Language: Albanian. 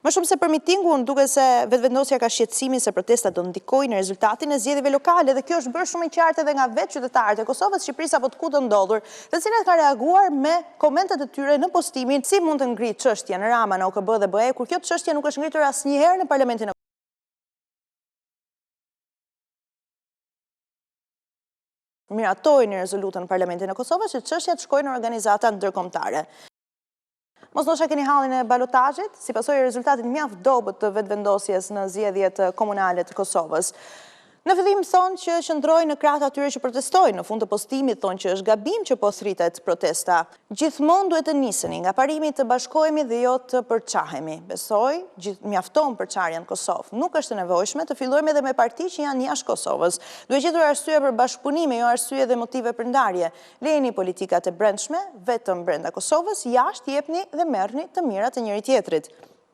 Më shumë se për mitingun, duke se vetëvendosja ka shqetësimin se protestat do ndikojnë në rezultatin e zgjedhjeve lokale dhe kjo është bërë shumë e qartë edhe nga vetë qytetarët e Kosovës, Shqipërisë apo të ku të ndodhur, të cilët ka reaguar me komentet e tyre në postimin si mund të ngritë çështja në Rama, në OKB dhe BE, kur kjo çështje nuk është ngritur asnjëherë në Parlamentin e miratojnë në rezolutën në Parlamentin e Kosovës që çështjat shkojnë në organizata ndërkombëtare. Mos ndoshta keni hallin e balotazhit, si pasojë e rezultatit mjaft dobët të vetëvendosjes në zgjedhjet komunale të Kosovës. Në fillim thonë që qëndrojnë në krah atyre që protestojnë, në fund të postimit thonë që është gabim që po thritet protesta. Gjithmonë duhet të niseni nga parimi të bashkohemi dhe jo të përçahemi. Besoj, mjafton përçarja në Kosovë. Nuk është e nevojshme të fillojmë edhe me parti që janë jashtë Kosovës. Duhet gjetur arsye për bashkëpunime, jo arsye dhe motive për ndarje. Lejeni politikat e brendshme vetëm brenda Kosovës, jashtë jepni dhe merrni të mirat e njëri tjetrit.